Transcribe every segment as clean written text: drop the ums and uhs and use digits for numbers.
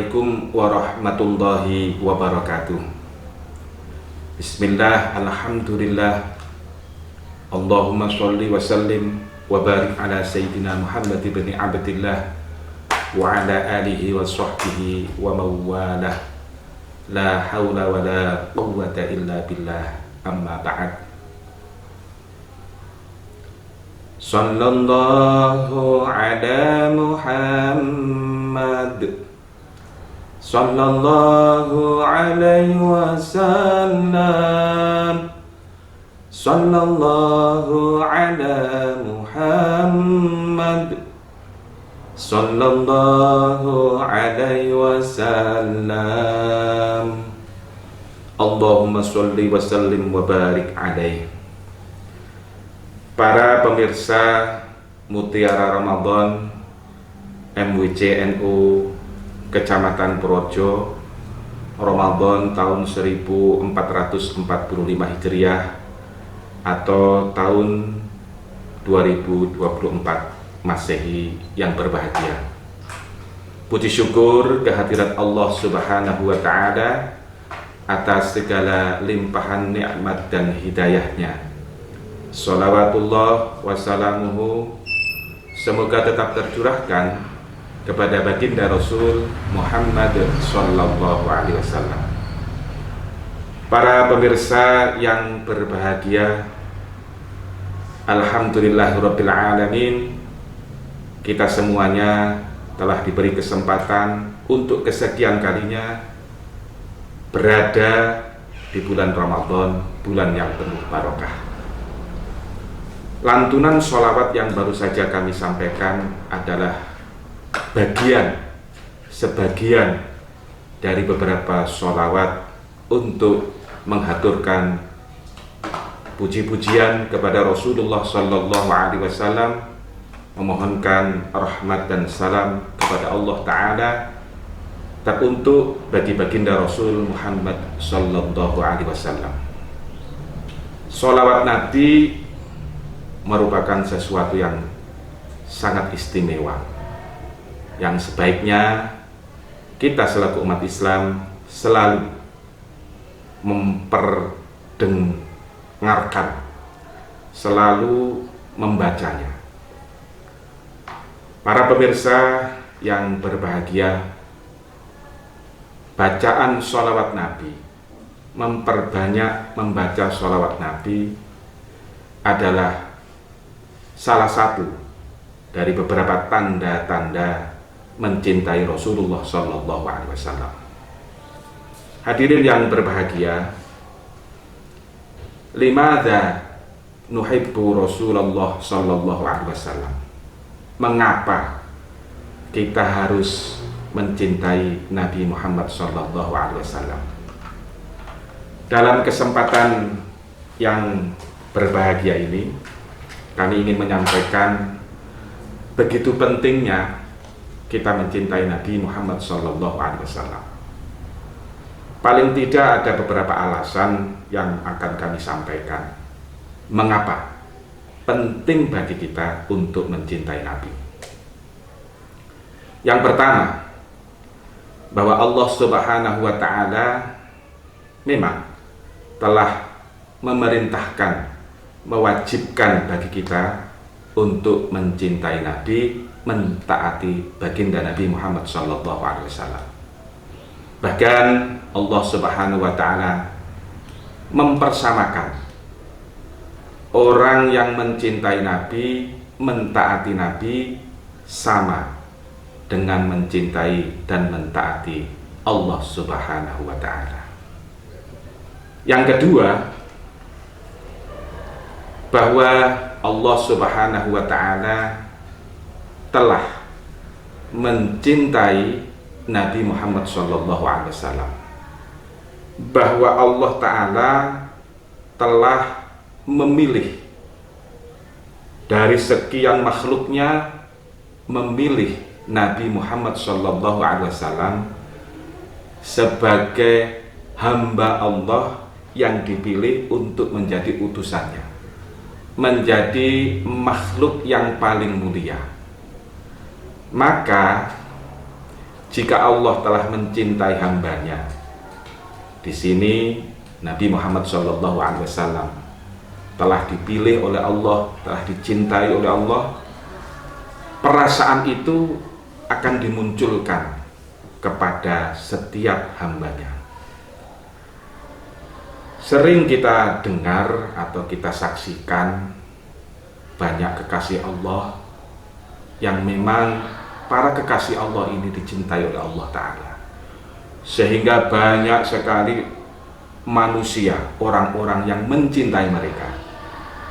Assalamualaikum warahmatullahi wabarakatuh. Bismillah, alhamdulillah. Allahumma sholli wa sallim wa barik ala Sayyidina Muhammad ibn Abdillah wa ala alihi wa sahbihi wa mawalah. La hawla wa la quwwata illa billah, amma ba'd. Sallallahu ala Muhammad, sallallahu alaihi wasallam, sallallahu ala Muhammad, sallallahu alaihi wasallam. Allahumma sholli wa sallim wa barik alaihi. Para pemirsa Mutiara Ramadan MWC-NU Kecamatan Projo, Ramadan tahun 1445 Hijriah atau tahun 2024 Masehi yang berbahagia. Puji syukur kehadirat Allah Subhanahu wa Ta'ala atas segala limpahan nikmat dan hidayahnya. Sholawatullah wassalamuhu semoga tetap tercurahkan kepada baginda Rasul Muhammad sallallahu alaihi wasallam. Para pemirsa yang berbahagia, alhamdulillahirabbil alamin, kita semuanya telah diberi kesempatan untuk kesekian kalinya berada di bulan Ramadan, bulan yang penuh barokah. Lantunan sholawat yang baru saja kami sampaikan adalah sebagian dari beberapa sholawat untuk menghaturkan puji-pujian kepada Rasulullah Sallallahu Alaihi Wasallam, memohonkan rahmat dan salam kepada Allah Ta'ala teruntuk bagi baginda Rasul Muhammad Sallallahu Alaihi Wasallam. Sholawat Nabi merupakan sesuatu yang sangat istimewa, yang sebaiknya kita selaku umat Islam selalu memperdengarkan, selalu membacanya. Para pemirsa yang berbahagia, bacaan sholawat Nabi, memperbanyak membaca sholawat Nabi adalah salah satu dari beberapa tanda-tanda mencintai Rasulullah Sallallahu Alaihi Wasallam. Hadirin yang berbahagia, limadza nuhibbu Rasulullah Sallallahu Alaihi Wasallam? Mengapa kita harus mencintai Nabi Muhammad Sallallahu Alaihi Wasallam? Dalam kesempatan yang berbahagia ini, kami ingin menyampaikan begitu pentingnya kita mencintai Nabi Muhammad SAW. Paling tidak ada beberapa alasan yang akan kami sampaikan mengapa penting bagi kita untuk mencintai Nabi. Yang pertama, bahwa Allah Subhanahu wa Ta'ala memang telah memerintahkan, mewajibkan bagi kita untuk mencintai Nabi, mentaati baginda Nabi Muhammad sallallahu alaihi wasallam. Bahkan Allah Subhanahu wa Ta'ala mempersamakan orang yang mencintai Nabi, mentaati Nabi sama dengan mencintai dan mentaati Allah Subhanahu wa Ta'ala. Yang kedua, bahwa Allah Subhanahu wa Ta'ala telah mencintai Nabi Muhammad sallallahu alaihi wasallam. Bahwa Allah Ta'ala telah memilih dari sekian makhluknya, memilih Nabi Muhammad sallallahu alaihi wasallam sebagai hamba Allah yang dipilih untuk menjadi utusannya, menjadi makhluk yang paling mulia. Maka jika Allah telah mencintai hambanya. Di sini Nabi Muhammad SAW telah dipilih oleh Allah, telah dicintai oleh Allah. Perasaan itu akan dimunculkan kepada setiap hambanya. Sering kita dengar atau kita saksikan banyak kekasih Allah yang memang para kekasih Allah ini dicintai oleh Allah Ta'ala, sehingga banyak sekali manusia, orang-orang yang mencintai mereka,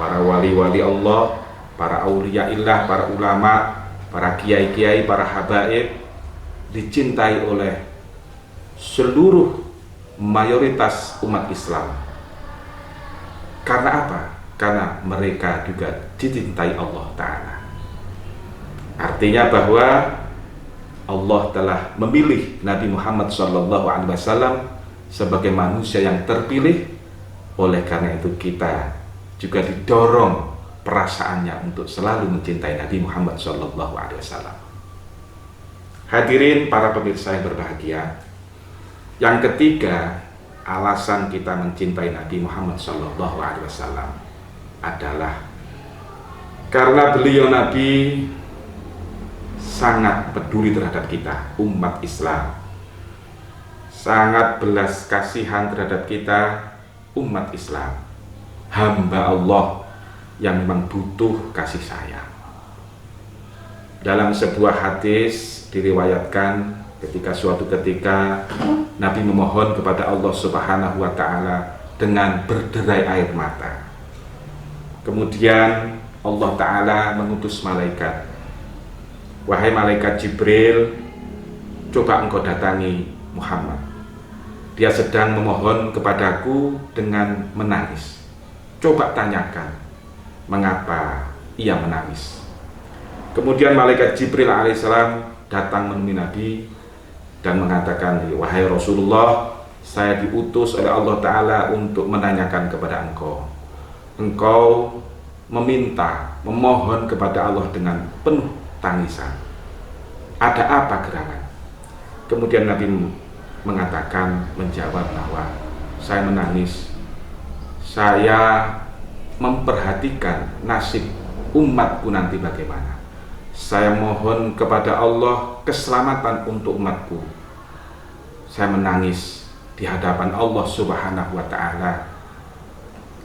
para wali-wali Allah, para auliyaillah, para ulama, para kiai-kiai, para habaib, dicintai oleh seluruh mayoritas umat Islam. Karena apa? Karena mereka juga dicintai Allah Ta'ala. Artinya bahwa Allah telah memilih Nabi Muhammad SAW sebagai manusia yang terpilih. Oleh karena itu kita juga didorong perasaannya untuk selalu mencintai Nabi Muhammad SAW. Hadirin para pemirsa yang berbahagia, yang ketiga alasan kita mencintai Nabi Muhammad SAW adalah karena beliau Nabi sangat peduli terhadap kita, umat Islam. Sangat belas kasihan terhadap kita, umat Islam. Hamba Allah yang memang butuh kasih sayang. Dalam sebuah hadis diriwayatkan ketika suatu ketika Nabi memohon kepada Allah Subhanahu wa Ta'ala dengan berderai air mata. Kemudian Allah Ta'ala mengutus malaikat. Wahai malaikat Jibril, coba engkau datangi Muhammad. Dia sedang memohon kepadaku dengan menangis. Coba tanyakan mengapa ia menangis. Kemudian malaikat Jibril alaihissalam datang menemui Nabi dan mengatakan, wahai Rasulullah, saya diutus oleh Allah Ta'ala untuk menanyakan kepada engkau. Engkau meminta, memohon kepada Allah dengan penuh tangisan. Ada apa gerangan? Kemudian Nabi mengatakan, menjawab bahwa saya menangis. Saya memperhatikan nasib umatku nanti bagaimana. Saya mohon kepada Allah keselamatan untuk umatku. Saya menangis di hadapan Allah Subhanahu wa Ta'ala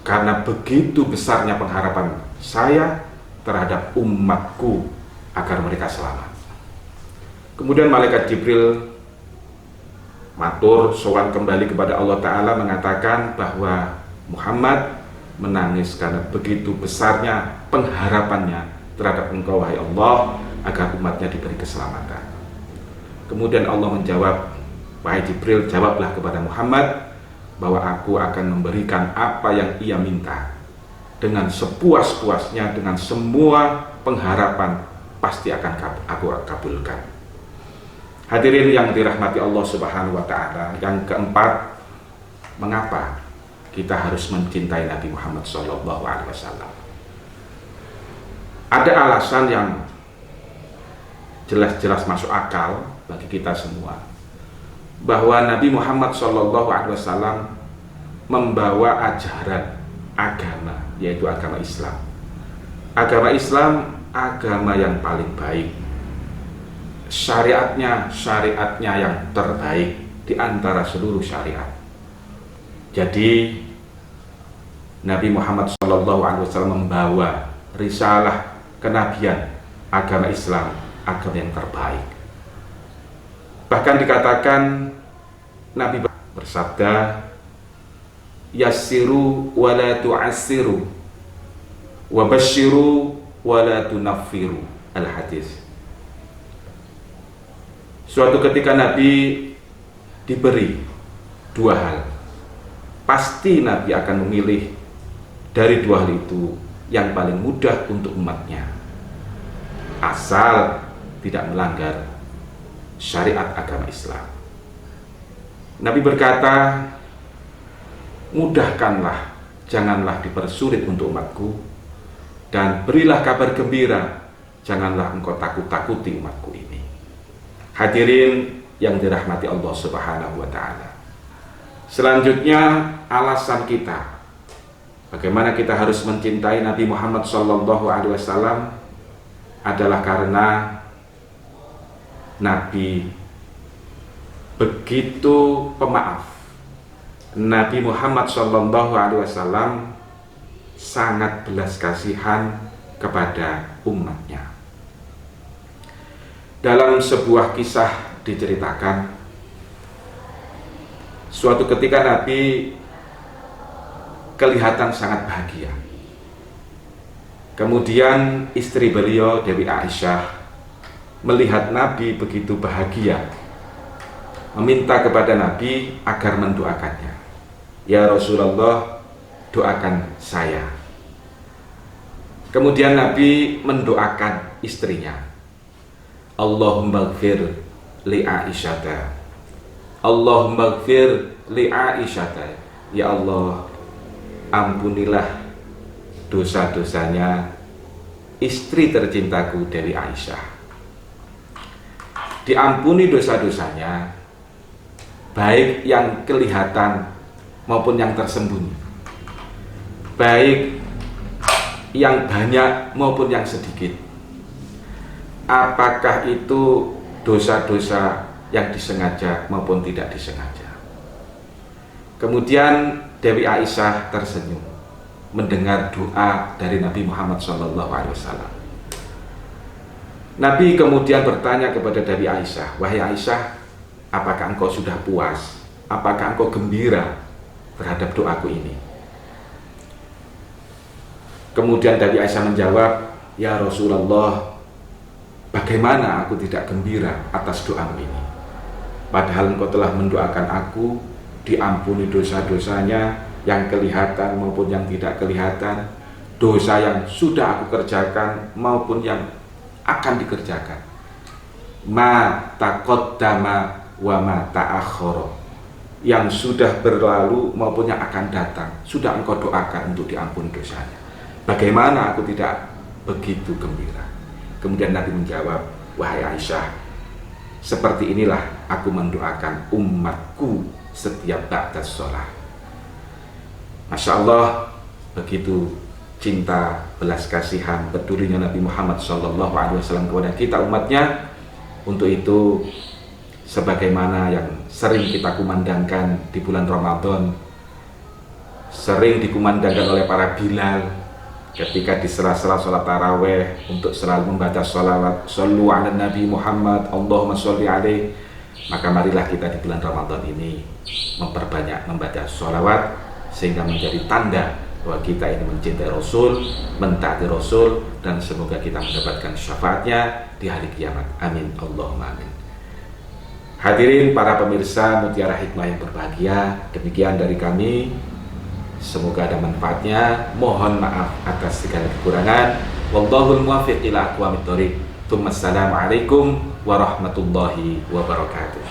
karena begitu besarnya pengharapan saya terhadap umatku agar mereka selamat. Kemudian malaikat Jibril matur sowan kembali kepada Allah Ta'ala mengatakan bahwa Muhammad menangis karena begitu besarnya pengharapannya terhadap engkau, wahai Allah, agar umatnya diberi keselamatan. Kemudian Allah menjawab, wahai Jibril, jawablah kepada Muhammad bahwa aku akan memberikan apa yang ia minta dengan sepuas-puasnya, dengan semua pengharapan pasti akan aku kabulkan. Hadirin yang dirahmati Allah Subhanahu wa Ta'ala, yang keempat, mengapa kita harus mencintai Nabi Muhammad SAW? Ada alasan yang jelas-jelas masuk akal bagi kita semua, bahwa Nabi Muhammad SAW membawa ajaran agama, yaitu agama Islam. Agama Islam, agama yang paling baik. Syariatnya yang terbaik di antara seluruh syariat. Jadi Nabi Muhammad SAW membawa risalah kenabian, agama Islam, agama yang terbaik. Bahkan dikatakan Nabi bersabda, yassiru wa la tu'assiru wa basyiru wa la tunaffiru. Al-hadis. Suatu ketika Nabi diberi dua hal, pasti Nabi akan memilih dari dua hal itu yang paling mudah untuk umatnya, asal tidak melanggar syariat agama Islam. Nabi berkata, mudahkanlah, janganlah dipersulit untuk umatku, dan berilah kabar gembira, janganlah engkau takut-takuti umatku ini. Hadirin yang dirahmati Allah Subhanahu wa taala. Selanjutnya, alasan kita bagaimana kita harus mencintai Nabi Muhammad SAW adalah karena Nabi begitu pemaaf. Nabi Muhammad SAW sangat belas kasihan kepada umatnya. Dalam sebuah kisah diceritakan, suatu ketika Nabi kelihatan sangat bahagia. Kemudian istri beliau, Dewi Aisyah, melihat Nabi begitu bahagia, meminta kepada Nabi agar mendoakannya. Ya Rasulullah, doakan saya. Kemudian Nabi mendoakan istrinya. Allahumma gfir li Aisyata. Allahumma gfir li Aisyata. Ya Allah, ampunilah dosa-dosanya istri tercintaku Dewi Aisyah. Diampuni dosa-dosanya, baik yang kelihatan maupun yang tersembunyi, baik yang banyak maupun yang sedikit. Apakah itu dosa-dosa yang disengaja maupun tidak disengaja. Kemudian Dewi Aisyah tersenyum mendengar doa dari Nabi Muhammad SAW. Nabi kemudian bertanya kepada Dewi Aisyah, wahai Aisyah, apakah engkau sudah puas? Apakah engkau gembira terhadap doaku ini? Kemudian Dewi Aisyah menjawab, ya Rasulullah, bagaimana aku tidak gembira atas doamu ini? Padahal engkau telah mendoakan aku diampuni dosa-dosanya yang kelihatan maupun yang tidak kelihatan, dosa yang sudah aku kerjakan maupun yang akan dikerjakan. Ma taqaddama wa ma ta'akhkhara, yang sudah berlalu maupun yang akan datang, sudah engkau doakan untuk diampuni dosanya. Bagaimana aku tidak begitu gembira? Kemudian Nabi menjawab, wahai Aisyah, seperti inilah aku mendoakan umatku setiap ba'da sholat. Masya Allah, begitu cinta, belas kasihan, pedulinya Nabi Muhammad SAW kepada kita umatnya. Untuk itu, sebagaimana yang sering kita kumandangkan di bulan Ramadan, sering dikumandangkan oleh para Bilal ketika di sela-sela sholat taraweh untuk selalu membaca sholawat shollu ala Nabi Muhammad Allahumma sholli alaih. Maka marilah kita di bulan Ramadan ini memperbanyak membaca sholawat, sehingga menjadi tanda bahwa kita ini mencintai Rasul, mentaati Rasul, dan semoga kita mendapatkan syafaatnya di hari kiamat. Amin Allahumma amin. Hadirin para pemirsa Mutiara Hikmah yang berbahagia, demikian dari kami. Semoga ada manfaatnya. Mohon maaf atas segala kekurangan. Wallahul muwaffiq ila aqwamit thoriq. Assalamualaikum warahmatullahi wabarakatuh.